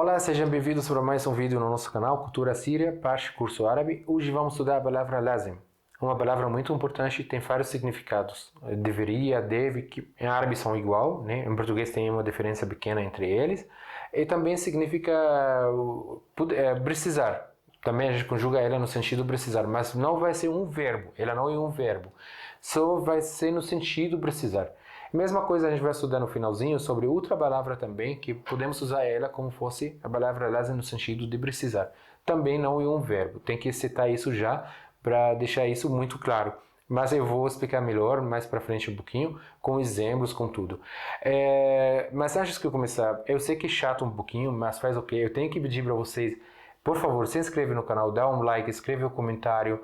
Olá, sejam bem-vindos para mais um vídeo no nosso canal Cultura Síria, parte curso árabe. Hoje vamos estudar a palavra lazim. Uma palavra muito importante, tem vários significados. Deveria, deve, que em árabe são igual, né? Em português tem uma diferença pequena entre eles. E também significa precisar. Também a gente conjuga ela no sentido precisar, mas não vai ser um verbo. Ela não é um verbo. Só vai ser no sentido precisar. Mesma coisa a gente vai estudar no finalzinho sobre outra palavra também, que podemos usar ela como fosse a palavra lazim no sentido de precisar. Também não é um verbo, tem que citar isso já para deixar isso muito claro. Mas eu vou explicar melhor mais para frente um pouquinho, com exemplos, com tudo. Mas antes que eu começar, eu sei que é chato um pouquinho, mas faz o quê? Eu tenho que pedir para vocês, por favor, se inscreve no canal, dá um like, escreve um comentário,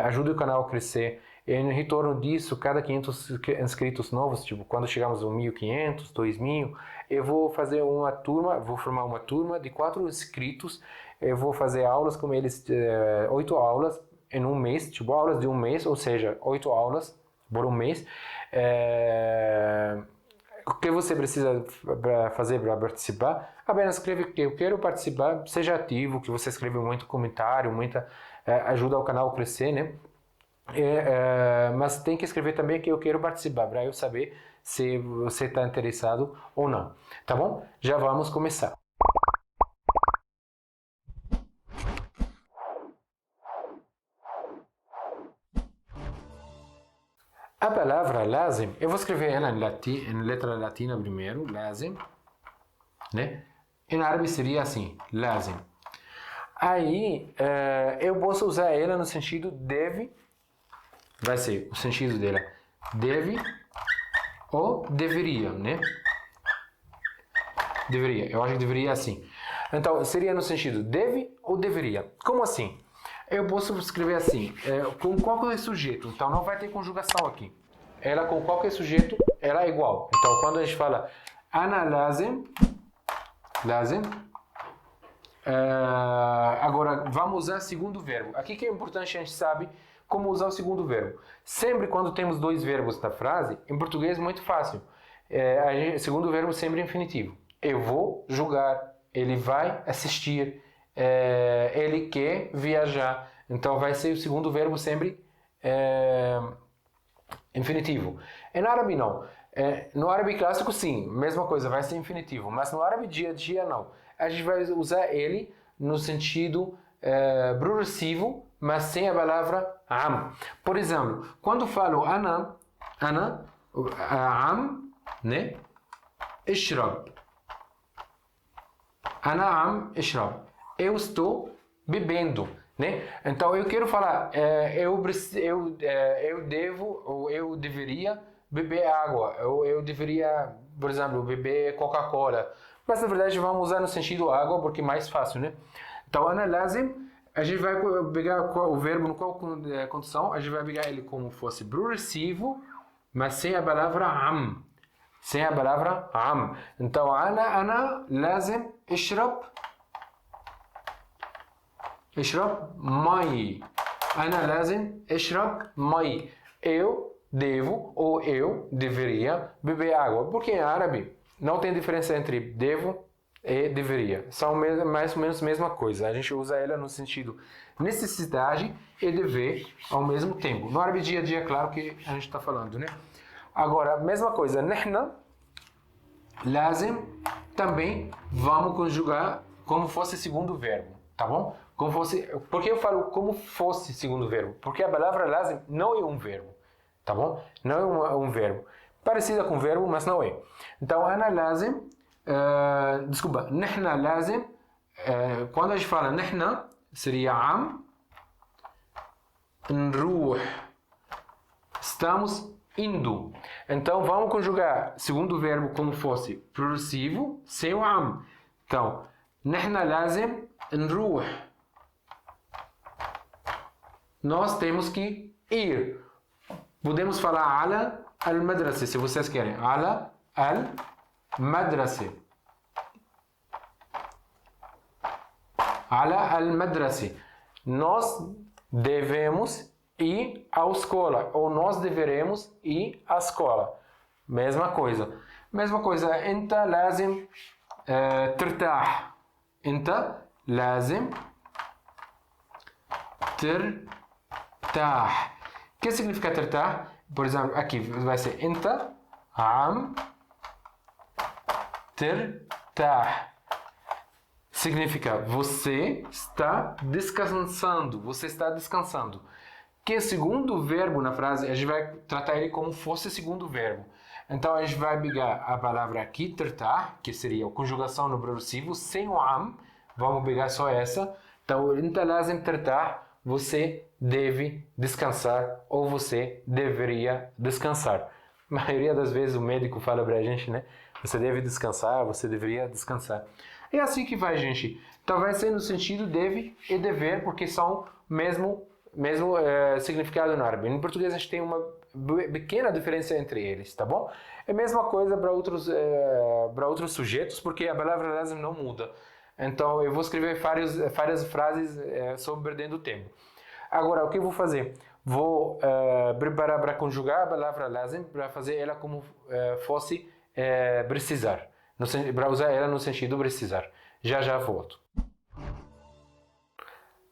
ajude o canal a crescer. Em retorno disso, cada 500 inscritos novos, tipo, quando chegamos a 1.500, 2.000, eu vou fazer uma turma, vou formar uma turma de 4 inscritos, eu vou fazer aulas com eles, 8 aulas em um mês, tipo, aulas de um mês, ou seja, 8 aulas por um mês. O que você precisa fazer para participar? Apenas escreve que eu quero participar, seja ativo, que você escreve muito comentário, muita ajuda ao canal a crescer, né? Mas tem que escrever também que eu quero participar, para eu saber se você está interessado ou não. Tá bom? Já vamos começar. A palavra lazim, eu vou escrever ela em letra latina primeiro, lazim, né? Em árabe seria assim, lazim. Aí, eu posso usar ela no sentido deve, vai ser o sentido dela, deve ou deveria, né? Deveria, eu acho que deveria assim. Então, seria no sentido deve ou deveria. Como assim? Eu posso escrever assim, com qualquer sujeito, então não vai ter conjugação aqui. Ela com qualquer sujeito, ela é igual. Então, quando a gente fala ana lazim, agora vamos usar segundo verbo. Aqui que é importante a gente sabe como usar o segundo verbo. Sempre quando temos dois verbos na frase, em português é muito fácil. Segundo verbo sempre infinitivo. Eu vou jogar, ele vai assistir, ele quer viajar. Então vai ser o segundo verbo sempre infinitivo. Em árabe não. No árabe clássico sim, mesma coisa, vai ser infinitivo. Mas no árabe dia a dia não. A gente vai usar ele no sentido progressivo, mas sem a palavra am. Por exemplo, quando falo ana, am, né? Ishrab. Ana am ishrab. Eu estou bebendo, né? Então eu quero falar, eu devo ou eu deveria beber água, ou eu deveria, por exemplo, beber Coca-Cola. Mas na verdade vamos usar no sentido água porque é mais fácil, né? Então ana lazim, a gente vai pegar o verbo no qual condição, a gente vai pegar ele como fosse progressivo, mas sem a palavra am. Sem a palavra am. Então ana lazim ishrab مي. أنا لازم أشرب مي. Eu devo ou eu deveria beber água. Porque em árabe não tem diferença entre devo e deveria. São mais ou menos a mesma coisa. A gente usa ela no sentido necessidade e dever ao mesmo tempo. No árabe dia a dia, claro que a gente está falando, né? Agora, mesma coisa. Nahna, lazim, também vamos conjugar como fosse segundo verbo. Tá bom? Como fosse, por que eu falo como fosse segundo verbo? Porque a palavra lazim não é um verbo, tá bom? Não é um verbo. Parecida com verbo, mas não é. Então, ana lazim, nahna lazim, quando a gente fala nahna, seria am, nruh, estamos indo. Então, vamos conjugar segundo verbo como fosse progressivo, sem o am. Então, nahna lazim, nruh. Nós temos que ir. Podemos falar ala al-madrasa, se vocês querem. Ala al-madrasa. Ala al-madrasa. Nós devemos ir à escola. Ou nós deveremos ir à escola. Mesma coisa. Mesma coisa. Enta lazim ترتاح. أنت لازم ترتاح. O que significa ترتاح? Por exemplo, aqui vai ser أنت عم ترتاح. Significa você está descansando. Você está descansando. Que é segundo verbo na frase, a gente vai tratar ele como fosse segundo verbo. Então a gente vai pegar a palavra aqui, ترتاح, que seria a conjugação no progressivo, sem o am. Vamos pegar só essa. Então, أنت لازم ترتاح. Você deve descansar ou você deveria descansar. A maioria das vezes o médico fala pra gente, né? Você deve descansar, você deveria descansar. É assim que vai, gente. Então vai ser no sentido deve e dever, porque são mesmo significado no árabe. Em português a gente tem uma pequena diferença entre eles, tá bom? É a mesma coisa para outros sujeitos, porque a palavra lazim não muda. Então eu vou escrever várias frases sobre perdendo tempo. Agora, o que eu vou fazer? Vou preparar para conjugar a palavra lazim, para fazer ela como fosse precisar. Para usar ela no sentido precisar. Já volto.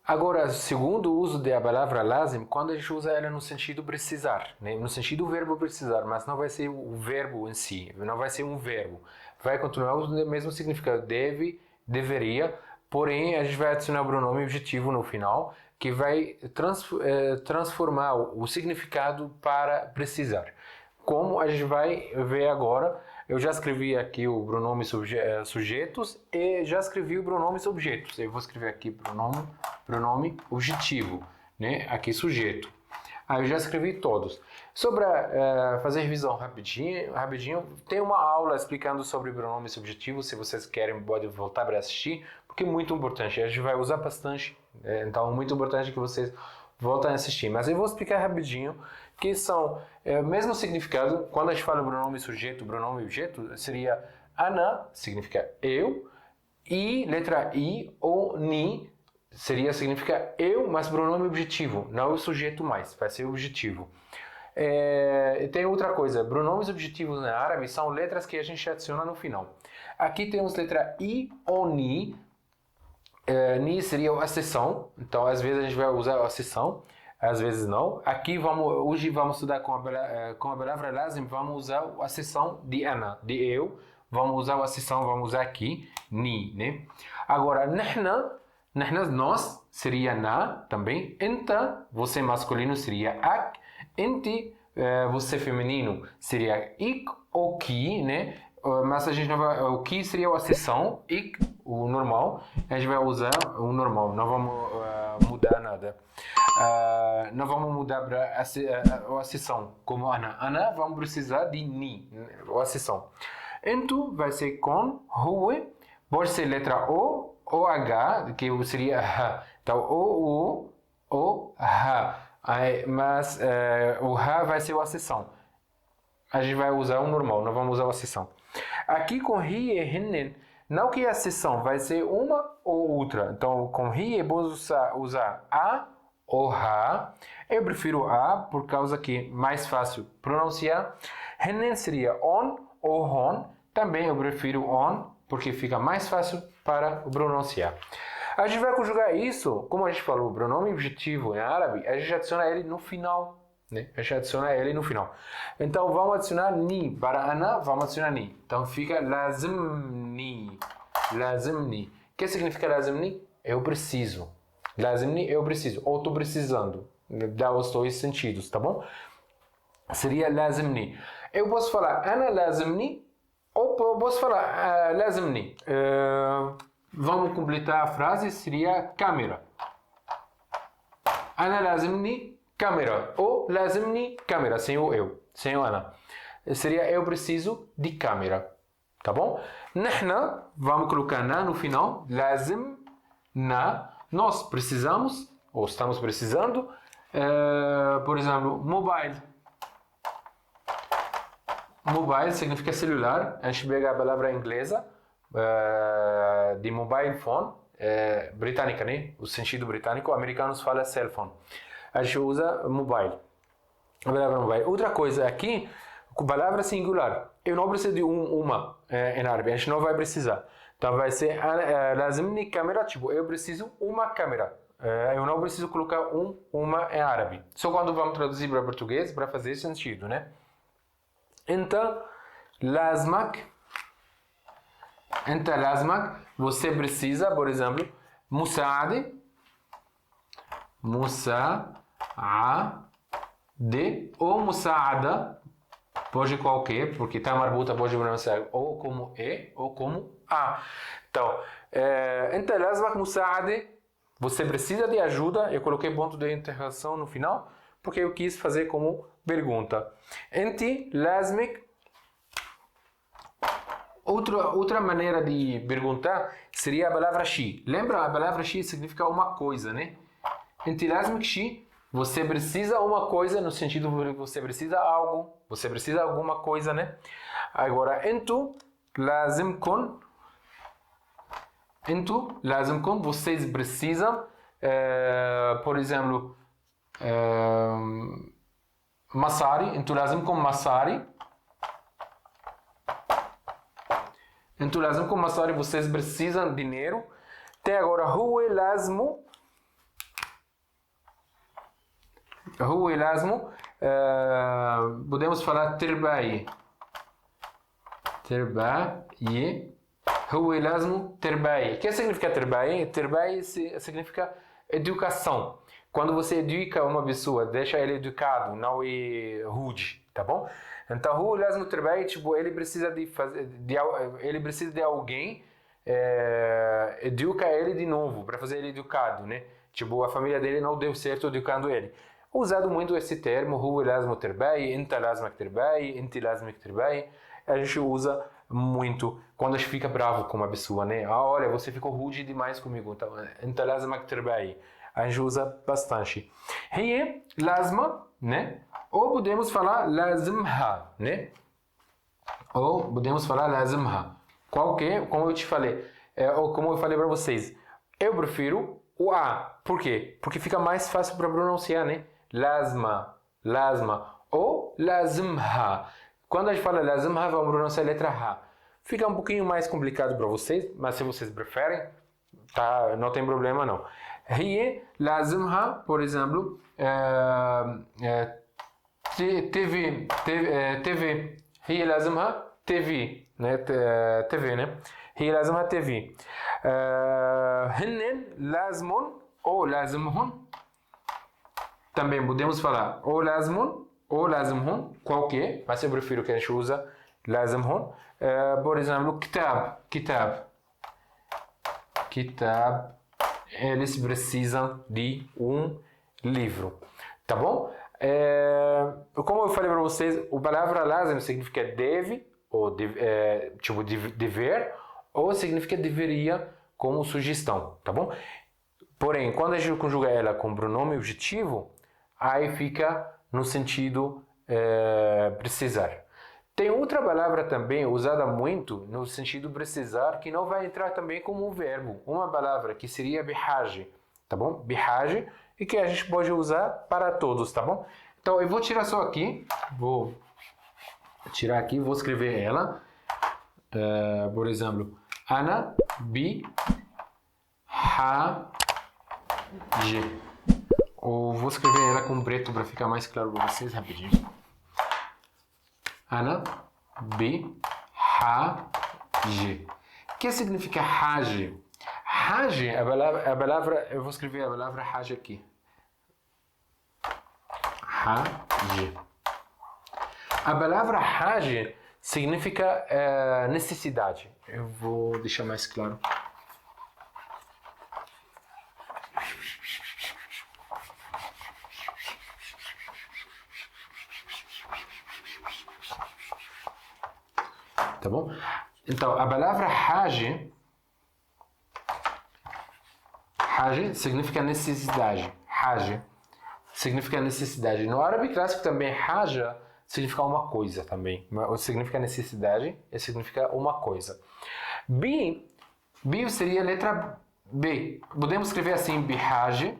Agora, segundo o uso da palavra lazim, quando a gente usa ela no sentido precisar, né? No sentido do verbo precisar, mas não vai ser o verbo em si, não vai ser um verbo. Vai continuar o mesmo significado, deve, deveria, porém a gente vai adicionar o pronome objetivo no final, que vai transformar o significado para precisar. Como a gente vai ver agora, eu já escrevi aqui o pronome sujeitos e já escrevi o pronomes objetos. Eu vou escrever aqui pronome objetivo, né? Aqui sujeito. Aí eu já escrevi todos. Só para fazer revisão rapidinho, tem uma aula explicando sobre pronomes subjetivos. Se vocês querem, pode voltar para assistir, porque é muito importante. A gente vai usar bastante, então é muito importante que vocês voltem a assistir. Mas eu vou explicar rapidinho que são o mesmo significado. Quando a gente fala pronome sujeito, pronome objeto, seria ana, significa eu, e letra I ou ni, significa eu, mas pronome objetivo, não o sujeito mais, vai ser objetivo. Tem outra coisa, pronomes objetivos na árabe são letras que a gente adiciona no final. Aqui temos letra I ou ni. Ni seria a seção, então às vezes a gente vai usar a seção, às vezes não. Aqui hoje vamos estudar com a palavra lazim, vamos usar a seção de ana, de eu. Vamos usar a seção, vamos usar aqui, ni, né? Agora, nós, seria na também. Enta, você masculino, seria ak. Enti, você feminino, seria ik ou ki, né? Mas a gente não vai, o ki seria a seção, ik, o normal. A gente vai usar o normal, não vamos mudar nada. Não vamos mudar para a seção, como ana. Ana, vamos precisar de ni, a seção. Ento vai ser com, huwe, pode ser letra O ou H, que seria ha. Então, o, ha. Mas o ha vai ser a seção. A gente vai usar o normal, não vamos usar a seção. Aqui com ri e hinnen, não que a seção vai ser uma ou outra. Então, com ri eu vou usar a ou ha. Eu prefiro a, por causa que é mais fácil pronunciar. Hinnen seria on ou hon. Também eu prefiro on, porque fica mais fácil para pronunciar. A gente vai conjugar isso, como a gente falou, o pronome objetivo em árabe, a gente adiciona ele no final. Né? A gente adiciona ele no final. Então vamos adicionar ni. Para ana, vamos adicionar ni. Então fica lazimni. Lazimni. O que significa lazimni? Eu preciso. Lazimni, eu preciso. Ou estou precisando. Dá os dois sentidos, tá bom? Seria lazimni. Eu posso falar ana lazimni. Ou posso falar lazimni. Vamos completar a frase, seria câmera. Ana lazimni câmera. Ou lazimni câmera, sem o eu, sem o ana. Seria eu preciso de câmera. Tá bom? Nahna, vamos colocar na no final. Lazim na. Nós precisamos, ou estamos precisando, por exemplo, mobile. Mobile significa celular. A gente pega a palavra inglesa de mobile phone, britânica, né? O sentido britânico, americanos falam cell phone. A gente usa mobile. A palavra mobile. Outra coisa aqui, com palavra singular. Eu não preciso de uma em árabe, a gente não vai precisar. Então vai ser لازمني câmera, tipo, eu preciso uma câmera. Eu não preciso colocar uma em árabe. Só quando vamos traduzir para português para fazer sentido, né? Então, لازمك, você precisa, por exemplo, مساعدة, ou مساعدة, pode qualquer, porque tá marbuta pode pronunciar ou como e ou como a. Então, انت لازمك مساعدة, você precisa de ajuda. Eu coloquei ponto de interrogação no final porque eu quis fazer como pergunta. انت لازمك. Outra maneira de perguntar seria a palavra شيء. Lembra? A palavra شيء significa uma coisa, né? انت لازمك شيء. Você precisa uma coisa no sentido de você precisa algo, você precisa alguma coisa, né? Agora, انتو لازمكم, vocês precisam, por exemplo, مصاري, انتو لازمكم مصاري. انتو لازمكم مصاري, vocês precisam de dinheiro. Tem agora هو لازمه. هو لازمه, podemos falar ترباية. هو لازمه ترباية. O que significa ترباية? ترباية significa educação. Quando você educa uma pessoa, deixa ele educado, não é rude, tá bom? Então, هو لازمه ترباية, tipo, ele precisa de alguém, educa ele de novo, para fazer ele educado, né? Tipo, a família dele não deu certo educando ele. Usado muito esse termo, هو لازمه ترباية, انت لازمك ترباية, انت لازمك ترباية. A gente usa muito quando a gente fica bravo com uma pessoa, né? Olha, você ficou rude demais comigo. Então, انت لازمك ترباية. A gente usa bastante. هي لازمة, né? Ou podemos falar لازمها, né? Ou podemos falar لازمها. Qual que é? Como eu te falei, ou como eu falei para vocês, eu prefiro o A. Por quê? Porque fica mais fácil para pronunciar, né? لازمة, ou لازمها. Quando a gente fala لازمها, vamos pronunciar a letra H. Fica um pouquinho mais complicado para vocês, mas se vocês preferem, tá, não tem problema não. هي لازمها, por exemplo, TV. هي لازمها TV, né? TV, né? هي لازمها TV. هن لازمون ou لازمهن. Também podemos falar ou لازمون ou لازمهن, qualquer, mas eu prefiro que a gente usa لازمهن. Por exemplo, kitab, eles precisam de um livro, tá bom? Como eu falei para vocês, a palavra lazim significa deve, ou tipo dever, ou significa deveria como sugestão, tá bom? Porém, quando a gente conjuga ela com pronome objetivo, aí fica no sentido precisar. Tem outra palavra também usada muito no sentido precisar, que não vai entrar também como um verbo. Uma palavra que seria bihaj, tá bom? Bihaj, e que a gente pode usar para todos, tá bom? Então eu vou tirar só aqui, vou escrever ela. Por exemplo, Ana bihaj. Ou vou escrever ela com preto para ficar mais claro para vocês rapidinho. Ana bihaj. O que significa haj? Haj, a palavra, eu vou escrever a palavra haj aqui. Haj. A palavra haj significa necessidade. Eu vou deixar mais claro. Tá bom? Então, a palavra haj significa necessidade. Haj significa necessidade. No árabe clássico também, haja significa uma coisa também. Significa necessidade e significa uma coisa. Bi seria a letra B. Podemos escrever assim, bihaj,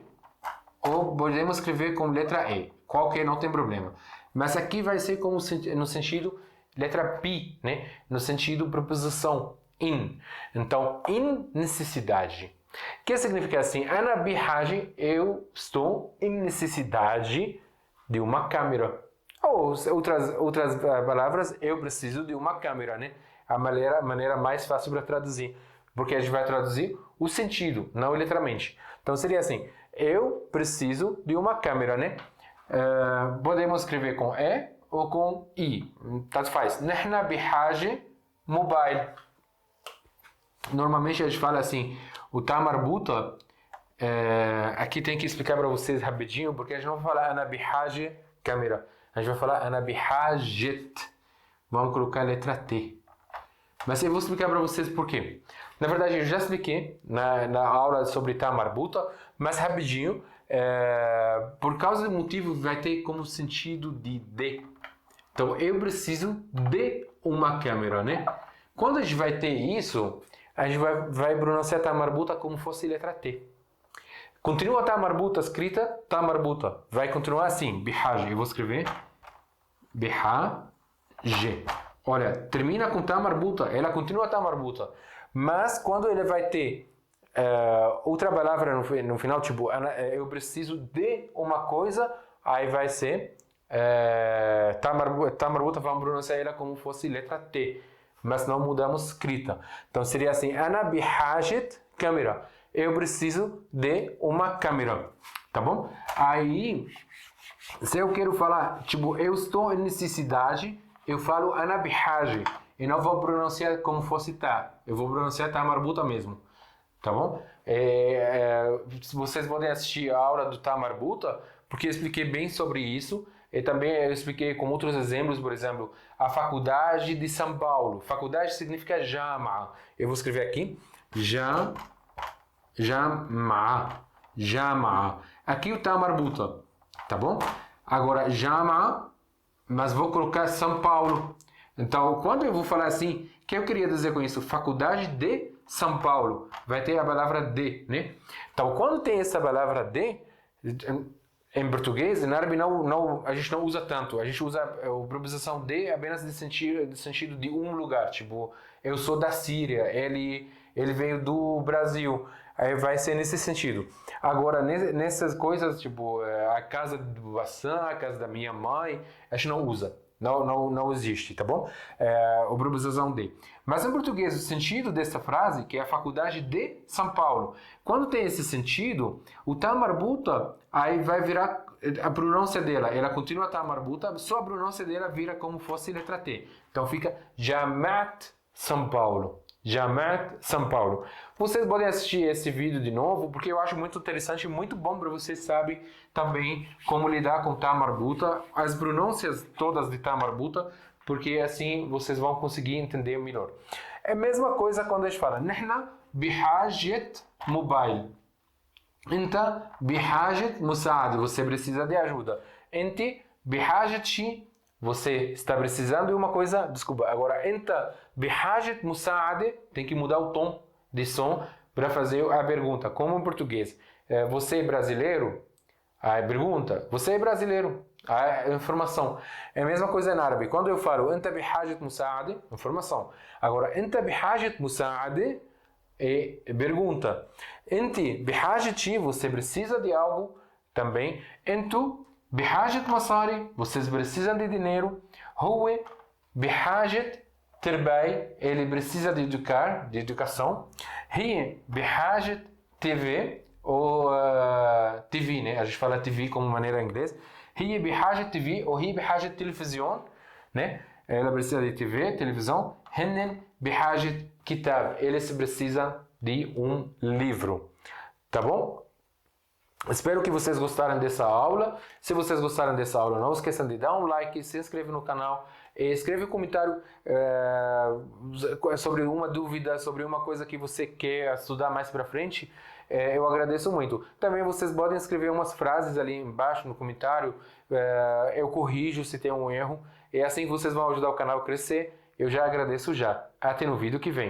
ou podemos escrever com letra E. Qualquer, não tem problema. Mas aqui vai ser como no sentido letra pi, né? No sentido preposição. in. Então, in necessidade. O que significa assim? Ana bihaj, eu estou em necessidade de uma câmera. Ou outras palavras, eu preciso de uma câmera, né? A maneira mais fácil para traduzir. Porque a gente vai traduzir o sentido, não literalmente. Então seria assim, eu preciso de uma câmera, né? Podemos escrever com E ou com I. Tanto faz. Nahna bihaj mobile. Normalmente a gente fala assim, o tá marbuta, aqui tem que explicar para vocês rapidinho, porque a gente não vai falar ana bihaj câmera. A gente vai falar ana bihajet. Vamos colocar a letra T. Mas eu vou explicar para vocês por quê. Na verdade, eu já expliquei na aula sobre tá marbuta, mas rapidinho, por causa do motivo, vai ter como sentido de. Então, eu preciso de uma câmera, né? Quando a gente vai ter isso, a gente vai pronunciar tá marbuta como fosse letra T. Continua tá marbuta escrita, tá marbuta. Vai continuar assim, bihaj. Eu vou escrever bihaj. Olha, termina com tá marbuta, ela continua tá marbuta. Mas quando ele vai ter outra palavra no final, tipo, eu preciso de uma coisa, aí vai ser tá marbuta, vamos pronunciar ela como fosse letra T. Mas não mudamos escrita. Então seria assim, ana bihajet câmera. Eu preciso de uma câmera. Tá bom? Aí, se eu quero falar, tipo, eu estou em necessidade, eu falo ana bihaj. E não vou pronunciar como fosse tá. Eu vou pronunciar tá marbuta mesmo. Tá bom? Vocês podem assistir a aula do tá marbuta, porque eu expliquei bem sobre isso. E também eu expliquei com outros exemplos, por exemplo, a Faculdade de São Paulo. Faculdade significa Jama. Eu vou escrever aqui. Jama. Aqui o tá marbuta. Tá bom? Agora, Jama, mas vou colocar São Paulo. Então, quando eu vou falar assim, o que eu queria dizer com isso? Faculdade de São Paulo. Vai ter a palavra de, né? Então, quando tem essa palavra de, em português, em árabe a gente não usa tanto. A gente usa a preposição de apenas de sentido de um lugar. Tipo, eu sou da Síria, ele veio do Brasil. Aí vai ser nesse sentido. Agora, nessas coisas, tipo, a casa do Hassan, a casa da minha mãe, a gente não usa. Não existe, tá bom? A preposição de. Mas em português, o sentido dessa frase, que é a Faculdade de São Paulo, quando tem esse sentido, o tá marbuta, aí vai virar a pronúncia dela. Ela continua tá marbuta, só a pronúncia dela vira como fosse letra T. Então fica Jamat São Paulo. Jamat São Paulo. Vocês podem assistir esse vídeo de novo, porque eu acho muito interessante e muito bom para vocês saberem também como lidar com tá marbuta, as pronúncias todas de tá marbuta, porque assim vocês vão conseguir entender melhor. É a mesma coisa quando a gente fala Nahna bihajet mobile. Enta bihajet musaad, você precisa de ajuda. Enti bihajet você está precisando de uma coisa, desculpa, agora enta bihajet musaad, tem que mudar o tom de som para fazer a pergunta, como em português. Você é brasileiro? A pergunta, você é brasileiro? A informação. É a mesma coisa em árabe. Quando eu falo enta bihajet musaad, informação. Agora, enta bihajet musaad é pergunta. Enti bihajet, você precisa de algo também. Entu bihajet masari, vocês precisam de dinheiro. Huwe bihajet terbai, ele precisa de educação. Hiya bihajet TV, ou TV, né? A gente fala TV como maneira em inglês. Hiya bihajet TV, ou hiya bihajet televisão, né? Ela precisa de TV, televisão. Hennen bihajet kitab, eles precisam de um livro. Tá bom? Espero que vocês gostaram dessa aula. Se vocês gostaram dessa aula, não esqueçam de dar um like, se inscrever no canal, escreve um comentário sobre uma dúvida, sobre uma coisa que você quer estudar mais para frente. Eu agradeço muito. Também vocês podem escrever umas frases ali embaixo no comentário. Eu corrijo se tem um erro. É assim que vocês vão ajudar o canal a crescer. Eu já agradeço já. Até no vídeo que vem.